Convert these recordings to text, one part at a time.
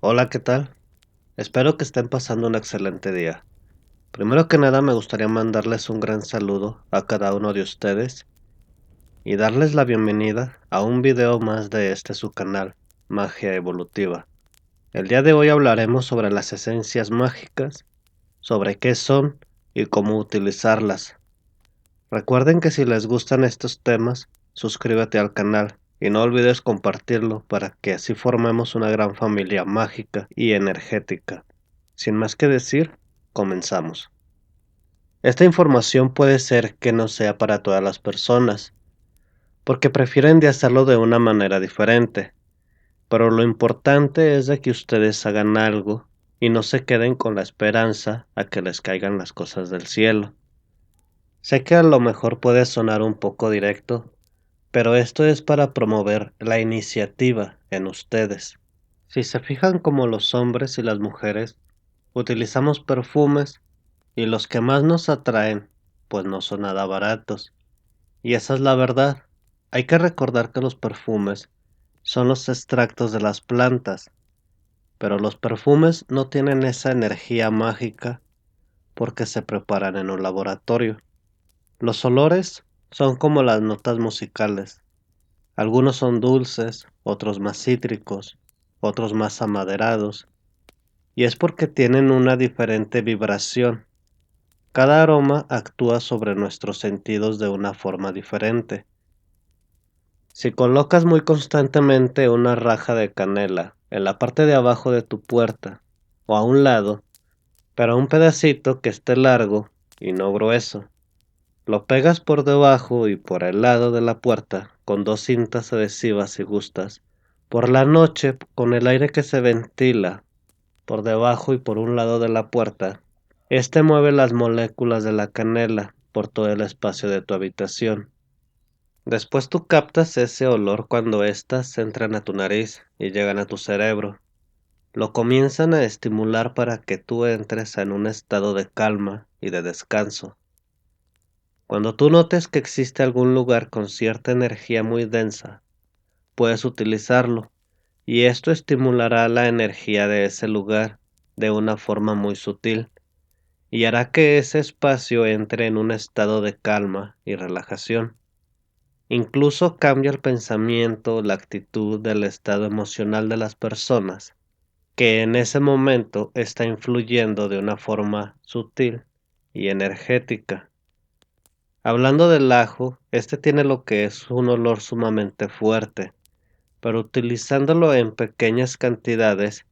Hola, ¿qué tal? Espero que estén pasando un excelente día. Primero que nada, me gustaría mandarles un gran saludo a cada uno de ustedes y darles la bienvenida a un video más de este su canal, Magia Evolutiva. El día de hoy hablaremos sobre las esencias mágicas, sobre qué son y cómo utilizarlas. Recuerden que si les gustan estos temas, suscríbete al canal y no olvides compartirlo para que así formemos una gran familia mágica y energética. Sin más que decir, comenzamos. Esta información puede ser que no sea para todas las personas, porque prefieren de hacerlo de una manera diferente, pero lo importante es de que ustedes hagan algo y no se queden con la esperanza a que les caigan las cosas del cielo. Sé que a lo mejor puede sonar un poco directo, pero esto es para promover la iniciativa en ustedes. Si se fijan como los hombres y las mujeres utilizamos perfumes y los que más nos atraen, pues no son nada baratos. Y esa es la verdad. Hay que recordar que los perfumes son los extractos de las plantas, pero los perfumes no tienen esa energía mágica porque se preparan en un laboratorio. Los olores son como las notas musicales. Algunos son dulces, otros más cítricos, otros más amaderados, y es porque tienen una diferente vibración. Cada aroma actúa sobre nuestros sentidos de una forma diferente. Si colocas muy constantemente una raja de canela en la parte de abajo de tu puerta, o a un lado, pero un pedacito que esté largo y no grueso, lo pegas por debajo y por el lado de la puerta con dos cintas adhesivas si gustas. Por la noche, con el aire que se ventila por debajo y por un lado de la puerta, este mueve las moléculas de la canela por todo el espacio de tu habitación. Después tú captas ese olor cuando éstas entran a tu nariz y llegan a tu cerebro. Lo comienzan a estimular para que tú entres en un estado de calma y de descanso. Cuando tú notes que existe algún lugar con cierta energía muy densa, puedes utilizarlo, y esto estimulará la energía de ese lugar de una forma muy sutil, y hará que ese espacio entre en un estado de calma y relajación. Incluso cambia el pensamiento, la actitud del estado emocional de las personas, que en ese momento está influyendo de una forma sutil y energética. Hablando del ajo, este tiene lo que es un olor sumamente fuerte, pero utilizándolo en pequeñas cantidades,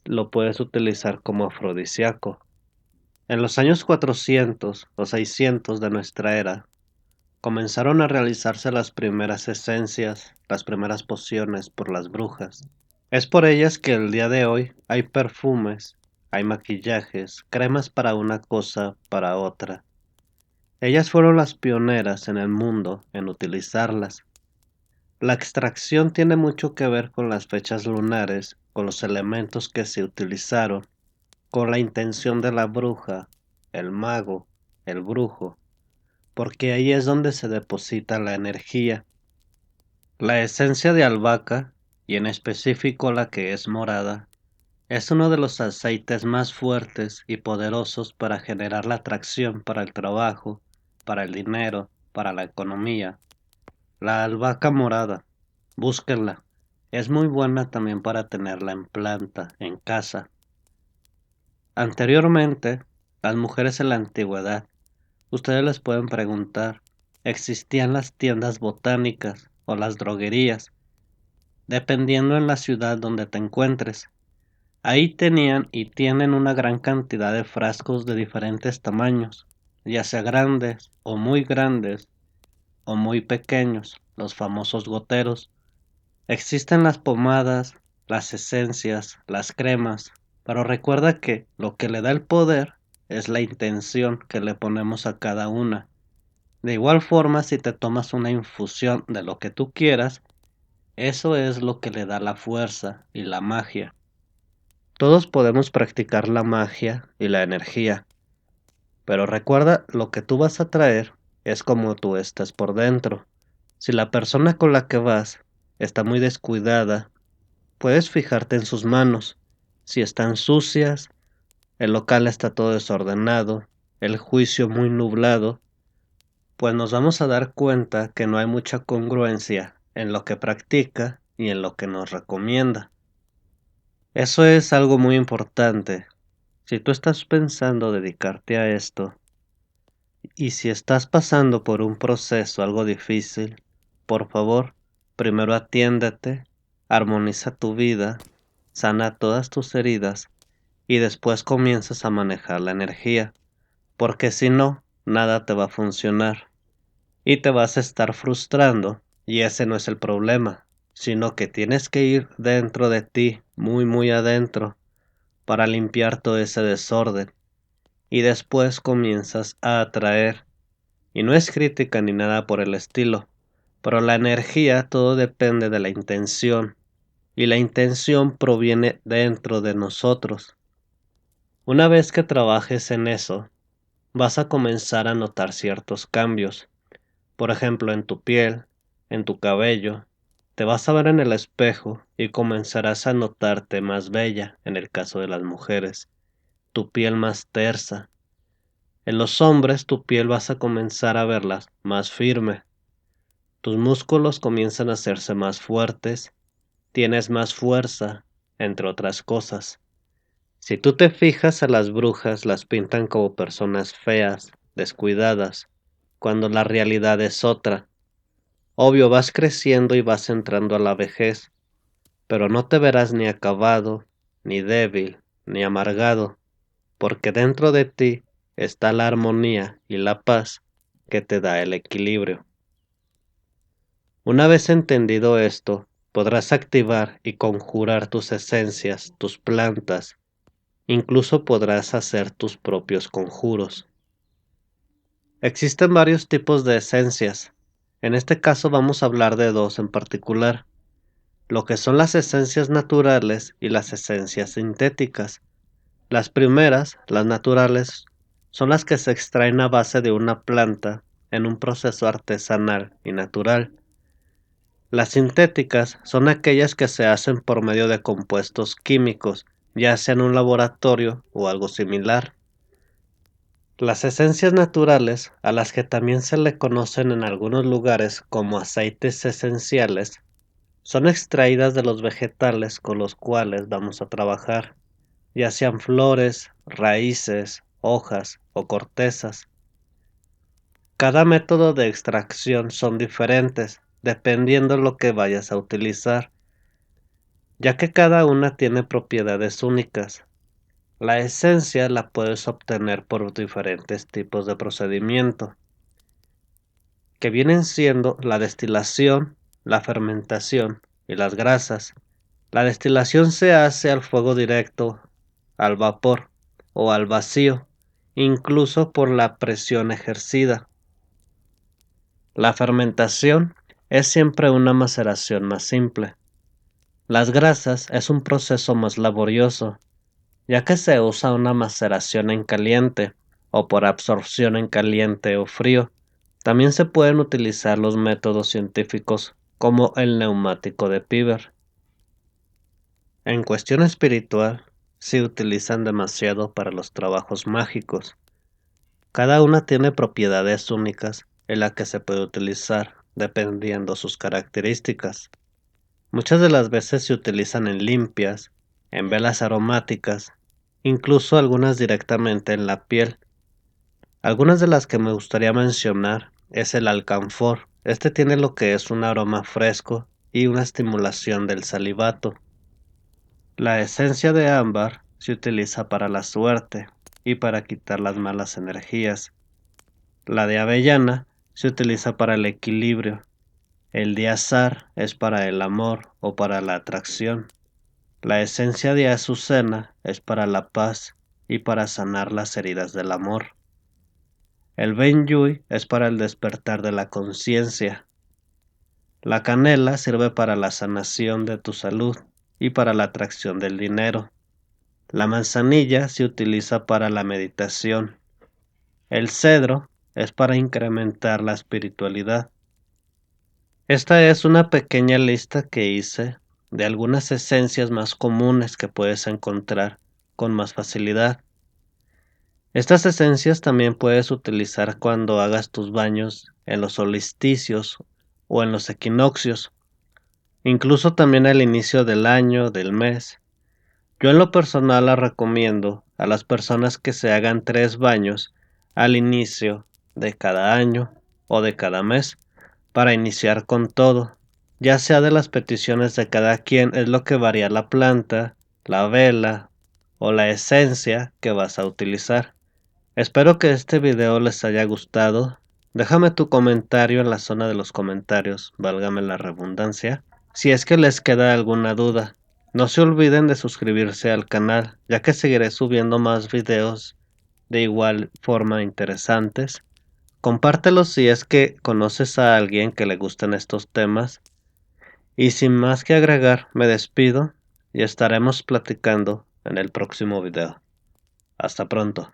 lo puedes utilizar como afrodisíaco. En los años 400 o 600 de nuestra era, comenzaron a realizarse las primeras esencias, las primeras pociones por las brujas. Es por ellas que el día de hoy hay perfumes, hay maquillajes, cremas para una cosa, para otra. Ellas fueron las pioneras en el mundo en utilizarlas. La extracción tiene mucho que ver con las fechas lunares, con los elementos que se utilizaron, con la intención de la bruja, el mago, el brujo, porque ahí es donde se deposita la energía. La esencia de albahaca, y en específico la que es morada, es uno de los aceites más fuertes y poderosos para generar la atracción para el trabajo, para el dinero, para la economía. La albahaca morada, búsquenla. Es muy buena también para tenerla en planta, en casa. Anteriormente, las mujeres en la antigüedad, ustedes les pueden preguntar, existían las tiendas botánicas o las droguerías, dependiendo en la ciudad donde te encuentres. Ahí tenían y tienen una gran cantidad de frascos de diferentes tamaños, ya sea grandes o muy pequeños, los famosos goteros. Existen las pomadas, las esencias, las cremas, pero recuerda que lo que le da el poder es la intención que le ponemos a cada una. De igual forma, si te tomas una infusión de lo que tú quieras, eso es lo que le da la fuerza y la magia. Todos podemos practicar la magia y la energía, pero recuerda, lo que tú vas a traer es como tú estás por dentro. Si la persona con la que vas está muy descuidada, puedes fijarte en sus manos. si están sucias, el local está todo desordenado, el juicio muy nublado, pues nos vamos a dar cuenta que no hay mucha congruencia en lo que practica y en lo que nos recomienda. Eso es algo muy importante. Si tú estás pensando dedicarte a esto, y si estás pasando por un proceso algo difícil, por favor, primero atiéndete, armoniza tu vida, sana todas tus heridas y después comienzas a manejar la energía, porque si no, nada te va a funcionar y te vas a estar frustrando y ese no es el problema, sino que tienes que ir dentro de ti, muy muy adentro, para limpiar todo ese desorden y después comienzas a atraer. Y no es crítica ni nada por el estilo, pero la energía todo depende de la intención, y la intención proviene dentro de nosotros. Una vez que trabajes en eso, vas a comenzar a notar ciertos cambios. Por ejemplo, en tu piel, en tu cabello, te vas a ver en el espejo y comenzarás a notarte más bella, en el caso de las mujeres, tu piel más tersa. En los hombres tu piel vas a comenzar a verla más firme. Tus músculos comienzan a hacerse más fuertes, tienes más fuerza, entre otras cosas. Si tú te fijas a las brujas las pintan como personas feas, descuidadas, cuando la realidad es otra. Obvio vas creciendo y vas entrando a la vejez, pero no te verás ni acabado, ni débil, ni amargado, porque dentro de ti está la armonía y la paz que te da el equilibrio. Una vez entendido esto, podrás activar y conjurar tus esencias, tus plantas, incluso podrás hacer tus propios conjuros. Existen varios tipos de esencias. En este caso vamos a hablar de dos en particular, lo que son las esencias naturales y las esencias sintéticas. Las primeras, las naturales, son las que se extraen a base de una planta en un proceso artesanal y natural. Las sintéticas son aquellas que se hacen por medio de compuestos químicos, ya sea en un laboratorio o algo similar. Las esencias naturales, a las que también se le conocen en algunos lugares como aceites esenciales, son extraídas de los vegetales con los cuales vamos a trabajar, ya sean flores, raíces, hojas o cortezas. Cada método de extracción son diferentes, dependiendo lo que vayas a utilizar, ya que cada una tiene propiedades únicas. La esencia la puedes obtener por diferentes tipos de procedimiento, que vienen siendo la destilación, la fermentación y las grasas. La destilación se hace al fuego directo, al vapor o al vacío, incluso por la presión ejercida. La fermentación es siempre una maceración más simple. Las grasas es un proceso más laborioso, ya que se usa una maceración en caliente o por absorción en caliente o frío. También se pueden utilizar los métodos científicos como el neumático de Piver. En cuestión espiritual, se utilizan demasiado para los trabajos mágicos. Cada una tiene propiedades únicas en las que se puede utilizar dependiendo sus características. Muchas de las veces se utilizan en limpias, en velas aromáticas, incluso algunas directamente en la piel. Algunas de las que me gustaría mencionar es el alcanfor. Este tiene lo que es un aroma fresco y una estimulación del salivato. La esencia de ámbar se utiliza para la suerte y para quitar las malas energías. La de avellana se utiliza para el equilibrio. El de azar es para el amor o para la atracción. La esencia de azucena es para la paz y para sanar las heridas del amor. El benyui es para el despertar de la conciencia. La canela sirve para la sanación de tu salud y para la atracción del dinero. La manzanilla se utiliza para la meditación. El cedro es para incrementar la espiritualidad. Esta es una pequeña lista que hice de algunas esencias más comunes que puedes encontrar con más facilidad. Estas esencias también puedes utilizar cuando hagas tus baños en los solsticios o en los equinoccios, incluso también al inicio del año, del mes. Yo en lo personal la recomiendo a las personas que se hagan 3 baños al inicio de cada año o de cada mes para iniciar con todo, ya sea de las peticiones de cada quien, es lo que varía la planta, la vela o la esencia que vas a utilizar. Espero que este video les haya gustado. Déjame tu comentario en la zona de los comentarios, válgame la redundancia, si es que les queda alguna duda. No se olviden de suscribirse al canal, ya que seguiré subiendo más videos de igual forma interesantes. Compártelos si es que conoces a alguien que le gusten estos temas. Y sin más que agregar, me despido y estaremos platicando en el próximo video. Hasta pronto.